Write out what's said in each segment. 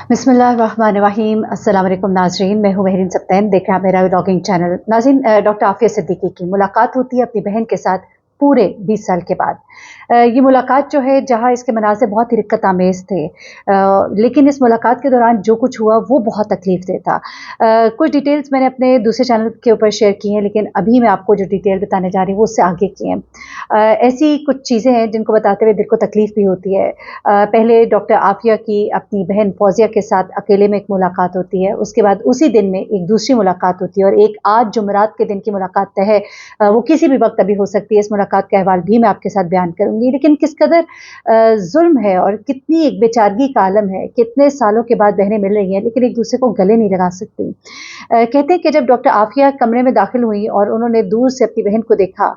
बिस्मिल्लाहिर्रहमानिर्रहीम। अस्सलाम वालेकुम नाज़रीन, मैं हूँ महरीन सब्तैन, देख रहे हैं मेरा व्लॉगिंग चैनल। नाज़रीन, डॉक्टर आफिया सिद्दीकी की मुलाकात होती है अपनी बहन के साथ पूरे 20 साल के बाद। ये मुलाकात जो है, जहाँ इसके मनाज़िर बहुत ही रिक्कत आमेज़ थे, लेकिन इस मुलाकात के दौरान जो कुछ हुआ वो बहुत तकलीफ़ दे था। कुछ डिटेल्स मैंने अपने दूसरे चैनल के ऊपर शेयर की हैं, लेकिन अभी मैं आपको जो डिटेल बताने जा रही हूँ वो उससे आगे की हैं। ऐसी कुछ चीज़ें हैं जिनको बताते हुए दिल को तकलीफ़ भी होती है। पहले डॉक्टर आफिया की अपनी बहन फौजिया के साथ अकेले में एक मुलाकात होती है, उसके बाद उसी दिन में एक दूसरी मुलाकात होती है, और एक आज जुमेरात के दिन की मुलाकात तय है। वो किसी भी वक्त अभी हो सकती है। इस मुलाकात का अहवाल भी मैं आपके साथ बयान करूंगी, लेकिन किस कदर जुल्म है और कितनी एक बेचारगी का आलम है। कितने सालों के बाद बहनें मिल रही हैं लेकिन एक दूसरे को गले नहीं लगा सकती। कहते हैं कि जब डॉक्टर आफिया कमरे में दाखिल हुई और उन्होंने दूर से अपनी बहन को देखा,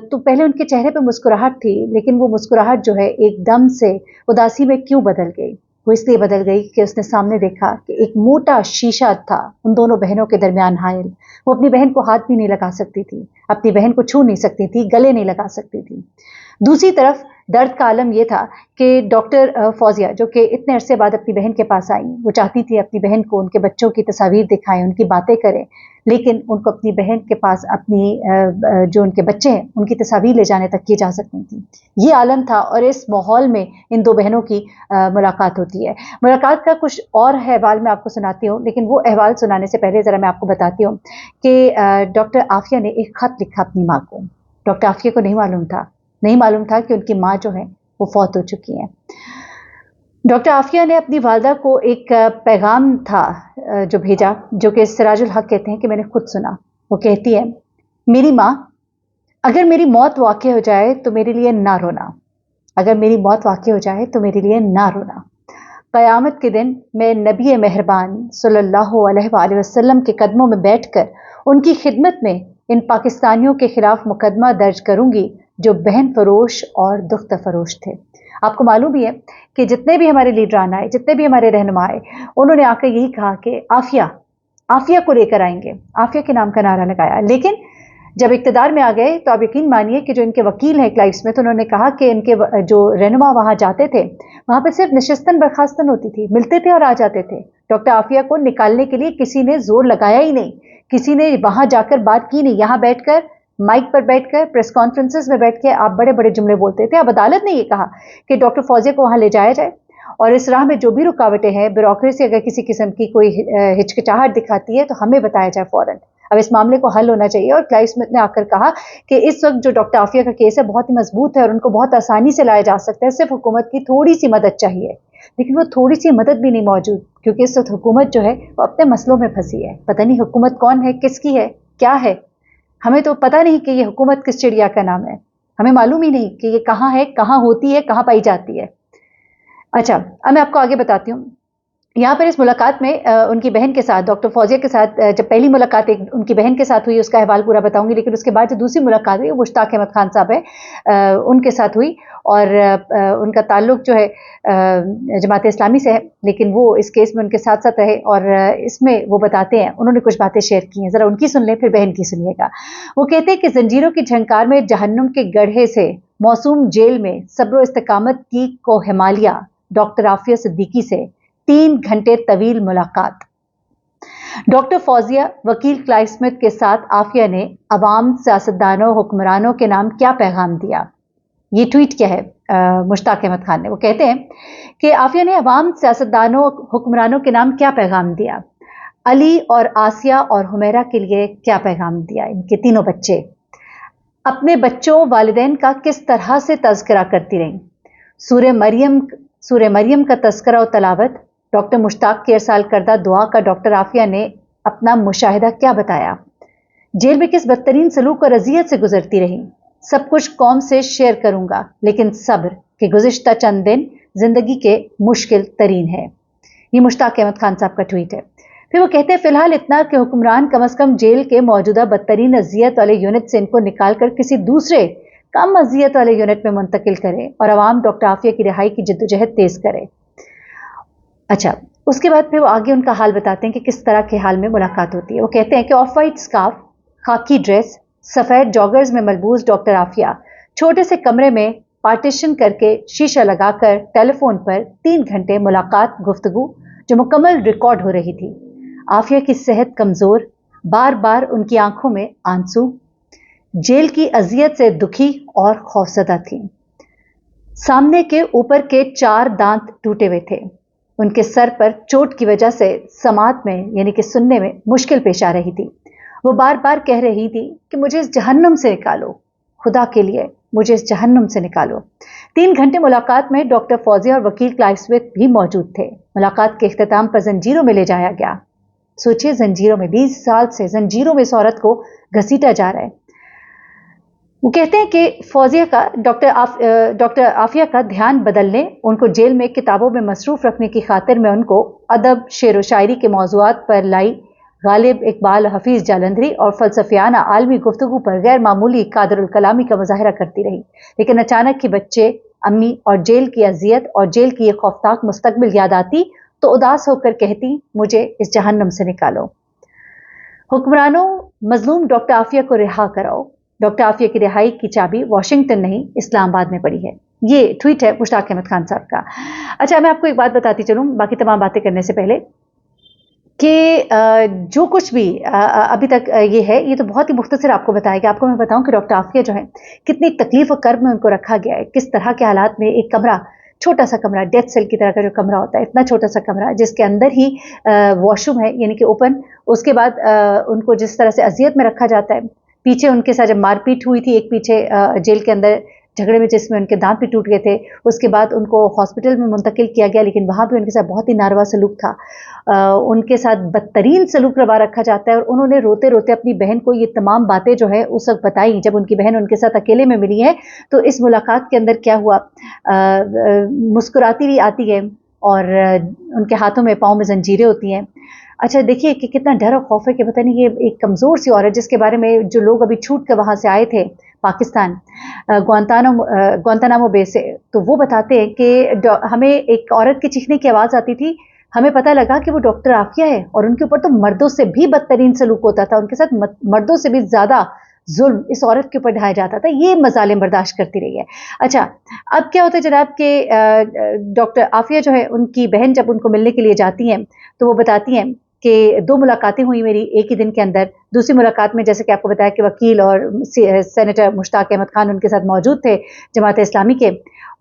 तो पहले उनके चेहरे पे मुस्कुराहट थी, लेकिन वो मुस्कुराहट जो है एकदम से उदासी में क्यों बदल गई? वो इसलिए बदल गई कि उसने सामने देखा कि एक मोटा शीशा था उन दोनों बहनों के दरमियान हायल। वो अपनी बहन को हाथ भी नहीं लगा सकती थी, अपनी बहन को छू नहीं सकती थी, गले नहीं लगा सकती थी। दूसरी तरफ दर्द का आलम यह था कि डॉक्टर फौजिया, जो कि इतने अरसे बाद अपनी बहन के पास आई, वो चाहती थी अपनी बहन को उनके बच्चों की तस्वीर दिखाएं, उनकी बातें करें, लेकिन उनको अपनी बहन के पास अपनी जो उनके बच्चे हैं उनकी तस्वीर ले जाने तक की इजाज़त नहीं थी। ये आलम था, और इस माहौल में इन दो बहनों की मुलाकात होती है। मुलाकात का कुछ और अहवाल मैं आपको सुनाती हूँ, लेकिन वो अहवाल सुनाने से पहले ज़रा मैं आपको बताती हूँ कि डॉक्टर आफिया ने एक ख़त लिखा अपनी माँ को। डॉक्टर आफिया को नहीं मालूम था कि उनकी माँ जो है वो फौत हो चुकी हैं। डॉक्टर आफिया ने अपनी वालदा को एक पैगाम था जो भेजा, जो कि सिराजुल हक कहते हैं कि मैंने खुद सुना। वो कहती है, मेरी माँ, अगर मेरी मौत वाक़ई हो जाए तो मेरे लिए ना रोना। अगर मेरी मौत वाक़ई हो जाए तो मेरे लिए ना रोना। क़यामत के दिन मैं नबी मेहरबान सल्लल्लाहु अलैहि वसल्लम के कदमों में बैठकर उनकी खिदमत में इन पाकिस्तानियों के खिलाफ मुकदमा दर्ज करूंगी जो बहन फरोश और दुख्त फरोश थे। आपको मालूम भी है कि जितने भी हमारे लीडरान आए, जितने भी हमारे रहनुमा आए, उन्होंने आकर यही कहा कि आफिया को लेकर आएंगे, आफिया के नाम का नारा लगाया। लेकिन जब इक़्तिदार में आ गए तो आप यकीन मानिए कि जो इनके वकील हैं क्लाइव स्मिथ, उन्होंने कहा कि इनके जो रहनुमा वहां जाते थे, वहां पर सिर्फ नशिस्तन बर्खास्तन होती थी, मिलते थे और आ जाते थे। डॉक्टर आफिया को निकालने के लिए किसी ने जोर लगाया ही नहीं, किसी ने वहां जाकर बात की नहीं। यहाँ बैठकर, माइक पर बैठकर, प्रेस कॉन्फ्रेंसेस में बैठ के आप बड़े बड़े जुमले बोलते थे। अब अदालत ने यह कहा कि डॉक्टर फौजिया को वहां ले जाया जाए, और इस राह में जो भी रुकावटें हैं, ब्यूरोक्रेसी अगर किसी किस्म की कोई हिचकिचाहट दिखाती है तो हमें बताया जाए फौरन। अब इस मामले को हल होना चाहिए। और क्लाइव स्मिथ ने आकर कहा कि इस वक्त जो डॉक्टर आफिया का केस है बहुत ही मजबूत है और उनको बहुत आसानी से लाया जा सकता है, सिर्फ हुकूमत की थोड़ी सी मदद चाहिए। लेकिन वो थोड़ी सी मदद भी नहीं मौजूद, क्योंकि इस वक्त हुकूमत जो है वो अपने मसलों में फंसी है। पता नहीं हुकूमत कौन है, किसकी है, क्या है, हमें तो पता नहीं कि ये हुकूमत किस चिड़िया का नाम है। हमें मालूम ही नहीं कि ये कहाँ है, कहाँ होती है, कहाँ पाई जाती है। अच्छा, अब मैं आपको आगे बताती हूँ। यहाँ पर इस मुलाकात में उनकी बहन के साथ, डॉक्टर फौजिया के साथ, जब पहली मुलाकात एक उनकी बहन के साथ हुई, उसका अहवाल पूरा बताऊंगी, लेकिन उसके बाद जो दूसरी मुलाकात हुई वो मुश्ताक अहमद खान साहब है, उनके साथ हुई। और उनका ताल्लुक जो है जमात इस्लामी से है, लेकिन वो इस केस में उनके साथ साथ रहे। और इसमें वो बताते हैं, उन्होंने कुछ बातें शेयर की हैं, ज़रा उनकी सुन लें, फिर बहन की सुनिएगा। वो कहते हैं कि जंजीरों की झंकार में जहन्नुम के गढ़े से मौसूम जेल में सब्र इस्तकामत की को हिमालया डॉक्टर आफिया सिद्दीकी से 3 घंटे तवील मुलाकात। डॉक्टर फौजिया, वकील क्लाइव स्मिथ के साथ आफिया ने अवाम, सियासतदानों, हुक्मरानों के नाम क्या पैगाम दिया। ये ट्वीट क्या है मुश्ताक अहमद खान ने। वो कहते हैं कि आफिया ने अवाम, सियासतदानों, हुक्मरानों के नाम क्या पैगाम दिया। अली और आसिया और हुमैरा के लिए क्या पैगाम दिया। इनके तीनों बच्चे अपने बच्चों, वालिदैन का किस तरह से तज़किरा करती रहीं। सूरह मरियम का तज़किरा और तलावत, डॉक्टर मुश्ताक के इरसाल करदा दुआ का डॉक्टर आफिया ने अपना मुशाहिदा क्या बताया। जेल में किस बदतरीन सलूक और अजियत से गुजरती रही। सब कुछ कौम से शेयर करूंगा, लेकिन सब्र के गुज़िश्ता चंद दिन जिंदगी के मुश्किल तरीन है। ये मुश्ताक अहमद खान साहब का ट्वीट है। फिर वो कहते हैं, फिलहाल इतना कि हुक्मरान कम अज कम जेल के मौजूदा बदतरीन अजियत वाले यूनिट से इनको निकाल कर किसी दूसरे कम अजियत वाले यूनिट में मुंतकिल करे और अवाम डॉक्टर आफिया की रिहाई की जिद्दोजहद तेज करे। अच्छा, उसके बाद फिर वो आगे उनका हाल बताते हैं कि किस तरह के हाल में मुलाकात होती है। वो कहते हैं कि ऑफ वाइट स्कार्फ, खाकी ड्रेस, सफ़ेद जॉगर्स में मलबूस डॉक्टर आफिया छोटे से कमरे में पार्टीशन करके शीशा लगाकर टेलीफोन पर 3 घंटे मुलाकात गुफ्तगू जो मुकम्मल रिकॉर्ड हो रही थी। आफिया की सेहत कमजोर, बार बार उनकी आंखों में आंसू, जेल की अजियत से दुखी और खौफजदा थी। सामने के ऊपर के 4 दांत टूटे हुए थे। उनके सर पर चोट की वजह से समात में यानी कि सुनने में मुश्किल पेश आ रही थी। वो बार बार कह रही थी कि मुझे इस जहन्नुम से निकालो, खुदा के लिए मुझे इस जहन्नुम से निकालो। 3 घंटे मुलाकात में डॉक्टर फौजिया और वकील क्लाइव स्मिथ भी मौजूद थे। मुलाकात के इख्तिताम पर जंजीरों में ले जाया गया। सोचिए, जंजीरों में 20 साल से जंजीरों में इस औरत को घसीटा जा रहा है। वो कहते हैं कि फौजिया का डॉक्टर आफिया का ध्यान बदलने, उनको जेल में किताबों में मसरूफ रखने की खातिर में उनको अदब, शेर व शायरी के मौज़ूआत पर लाई गालिब, इकबाल, हफीज जालंधरी और फलसफियाना आलमी गुफ्तगू पर गैर मामूली कादरुल कलामी का मुजाहरा करती रही। लेकिन अचानक ही बच्चे, अम्मी और जेल की अजियत और जेल की ये खौफनाक मुस्तकबिल याद आती तो उदास होकर कहती, मुझे इस जहन्नुम से निकालो। हुक्मरानों, मजलूम डॉक्टर आफिया को रिहा कराओ। डॉक्टर आफिया की रिहाई की चाबी वाशिंगटन नहीं, इस्लामाबाद में पड़ी है। ये ट्वीट है मुश्ताक अहमद खान साहब का। अच्छा, मैं आपको एक बात बताती चलूं बाकी तमाम बातें करने से पहले कि जो कुछ भी अभी तक ये है, ये तो बहुत ही मुख्तसर आपको बताया गया। आपको मैं बताऊं कि डॉक्टर आफिया जो है, कितनी तकलीफ और कर्ब में उनको रखा गया है, किस तरह के हालात में। एक कमरा, छोटा सा कमरा, डेथ सेल की तरह का जो कमरा होता है, इतना छोटा सा कमरा जिसके अंदर ही वॉशरूम है यानी कि ओपन। उसके बाद उनको जिस तरह से अजियत में रखा जाता है, पीछे उनके साथ जब मारपीट हुई थी, एक पीछे जेल के अंदर झगड़े में जिसमें उनके दांत भी टूट गए थे, उसके बाद उनको हॉस्पिटल में मुंतकिल किया गया, लेकिन वहाँ भी उनके साथ बहुत ही नारवा सलूक था। उनके साथ बदतरीन सलूक रवा रखा जाता है। और उन्होंने रोते रोते अपनी बहन को ये तमाम बातें जो है उस वक्त बताई जब उनकी बहन उनके साथ अकेले में मिली है। तो इस मुलाकात के अंदर क्या हुआ, मुस्कुराती हुई आती है और उनके हाथों में, पाँव में जंजीरें होती हैं। अच्छा, देखिए कि कितना डर और खौफ है कि पता नहीं, ये एक कमज़ोर सी औरत जिसके बारे में जो लोग अभी छूट कर वहाँ से आए थे पाकिस्तान, ग्वांतानामो बे से, तो वो बताते हैं कि हमें एक औरत के चीखने की आवाज़ आती थी। हमें पता लगा कि वो डॉक्टर आफिया है और उनके ऊपर तो मर्दों से भी बदतरीन सलूक होता था, उनके साथ मर्दों से भी ज़्यादा जुल्म इस औरत के ऊपर ढाया जाता था। ये मजालिम बर्दाश्त करती रही है। अच्छा, अब क्या होता है जनाब के डॉक्टर आफिया जो है, उनकी बहन जब उनको मिलने के लिए जाती हैं तो वो बताती हैं कि 2 मुलाकातें हुई मेरी एक ही दिन के अंदर। दूसरी मुलाकात में जैसे कि आपको बताया कि वकील और सेनेटर मुश्ताक अहमद खान उनके साथ मौजूद थे, जमात इस्लामी के।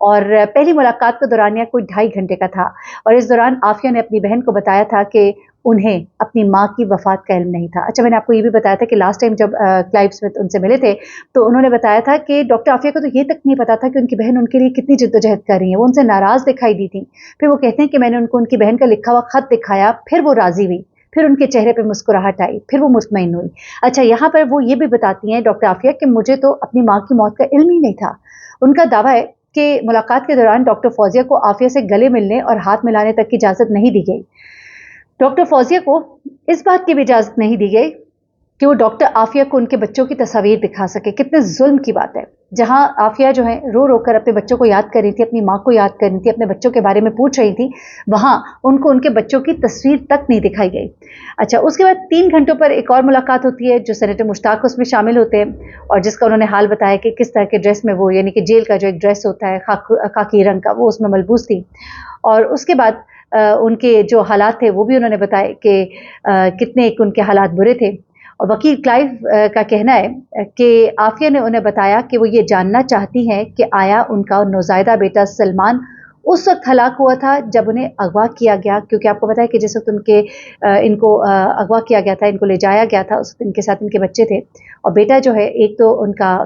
और पहली मुलाकात का दौरानिया कोई 2.5 घंटे का था और इस दौरान आफिया ने अपनी बहन को बताया था कि उन्हें अपनी माँ की वफात का इल्म नहीं था। अच्छा, मैंने आपको ये भी बताया था कि लास्ट टाइम जब क्लाइव स्मिथ उनसे मिले थे तो उन्होंने बताया था कि डॉक्टर आफिया को तो ये तक नहीं पता था कि उनकी बहन उनके लिए कितनी जद्दोजहद कर रही है। वो उनसे नाराज़ दिखाई दी थी। फिर वो कहते हैं कि मैंने उनको उनकी बहन का लिखा हुआ खत दिखाया, फिर वो राज़ी हुई, फिर उनके चेहरे पे मुस्कुराहट आई, फिर वो मुतमईन हुई। अच्छा, यहाँ पर वो ये भी बताती हैं डॉक्टर आफिया कि मुझे तो अपनी माँ की मौत का इल्म ही नहीं था। उनका दावा है कि मुलाकात के दौरान डॉक्टर फौजिया को आफिया से गले मिलने और हाथ मिलाने तक की इजाज़त नहीं दी गई। डॉक्टर फौजिया को इस बात की भी इजाज़त नहीं दी गई कि वो डॉक्टर आफिया को उनके बच्चों की तस्वीर दिखा सके। कितने जुल्म की बात है। जहां आफिया जो है रो रो कर अपने बच्चों को याद कर रही थी, अपनी माँ को याद कर रही थी, अपने बच्चों के बारे में पूछ रही थी, वहां उनको उनके बच्चों की तस्वीर तक नहीं दिखाई गई। अच्छा, उसके बाद 3 घंटों पर एक और मुलाकात होती है जो सेनेटर मुश्ताक उसमें शामिल होते हैं और जिसका उन्होंने हाल बताया कि किस तरह के ड्रेस में वो, यानी कि जेल का जो एक ड्रेस होता है खाकी रंग का, वो उसमें मलबूस थी। और उसके बाद उनके जो हालात थे वो भी उन्होंने बताए कि कितने उनके हालात बुरे थे। और वकील क्लाइव का कहना है कि आफिया ने उन्हें बताया कि वो ये जानना चाहती हैं कि आया उनका नौज़ायदा बेटा सलमान उस वक्त हलाक हुआ था जब उन्हें अगवा किया गया, क्योंकि आपको पता है कि जिस वक्त इनको अगवा किया गया था, इनको ले जाया गया था, उस वक्त इनके साथ इनके बच्चे थे। और बेटा जो है, एक तो उनका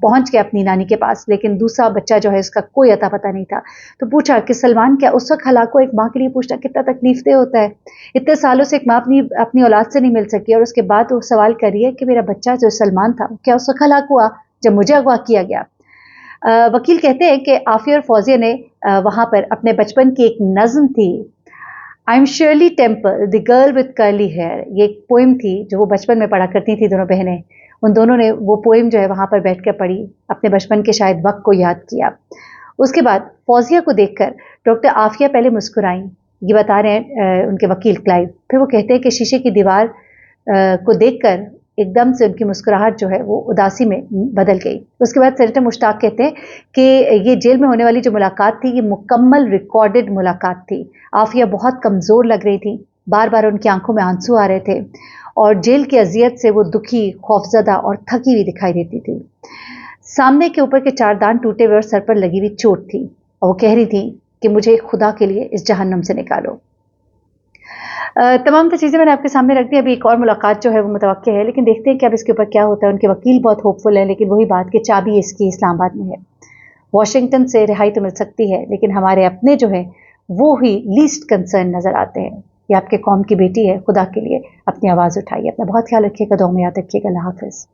पहुंच गया अपनी नानी के पास, लेकिन दूसरा बच्चा जो है इसका कोई अता पता नहीं था। तो पूछा कि सलमान क्या उस वक्त हलाक हुआ? एक माँ के लिए पूछना कितना तकलीफदेह होता है। इतने सालों से एक माँ अपनी औलाद से नहीं मिल सकी और उसके बाद वो सवाल कर रही है कि मेरा बच्चा जो सलमान था क्या उस वक्त हलाक हुआ जब मुझे अगवा किया गया। वकील कहते हैं कि आफिया और फौजिया ने वहां पर अपने बचपन की एक नज्म थी, I am Shirley Temple the girl with curly hair, ये एक पोइम थी जो वो बचपन में पढ़ा करती थी दोनों बहनें। उन दोनों ने वो पोइम जो है वहां पर बैठकर पढ़ी, अपने बचपन के शायद वक्त को याद किया। उसके बाद फौजिया को देखकर डॉक्टर आफिया पहले मुस्कुराई, ये बता रहे हैं उनके वकील क्लाइव। फिर वो कहते हैं कि शीशे की दीवार को देखकर एकदम से उनकी मुस्कुराहट जो है वो उदासी में बदल गई। उसके बाद सेनेटर मुश्ताक कहते हैं कि ये जेल में होने वाली जो मुलाकात थी, ये मुकम्मल रिकॉर्डेड मुलाकात थी। आफिया बहुत कमज़ोर लग रही थी, बार बार उनकी आंखों में आंसू आ रहे थे और जेल की अजियत से वो दुखी, खौफजदा और थकी हुई दिखाई देती थी। सामने के ऊपर के 4 दांत टूटे हुए और सर पर लगी हुई चोट थी और वो कह रही थी कि मुझे खुदा के लिए इस जहन्नम से निकालो। तमाम तो चीज़ें मैंने आपके सामने रख दी। अभी एक और मुलाकात जो है वो मुतवक्के है, लेकिन देखते हैं कि अब इसके ऊपर क्या होता है। उनके वकील बहुत होपफुल है, लेकिन वही बात कि चाबी इसकी इस्लामाबाद में है। वॉशिंगटन से रिहाई तो मिल सकती है, लेकिन हमारे अपने जो है वो ही लीस्ट कंसर्न नजर आते हैं। ये आपके कौम की बेटी है, खुदा के लिए अपनी आवाज़ उठाइए। अपना बहुत ख्याल रखिएगा, दुआ में याद रखिएगा। अल्लाह हाफ़िज़।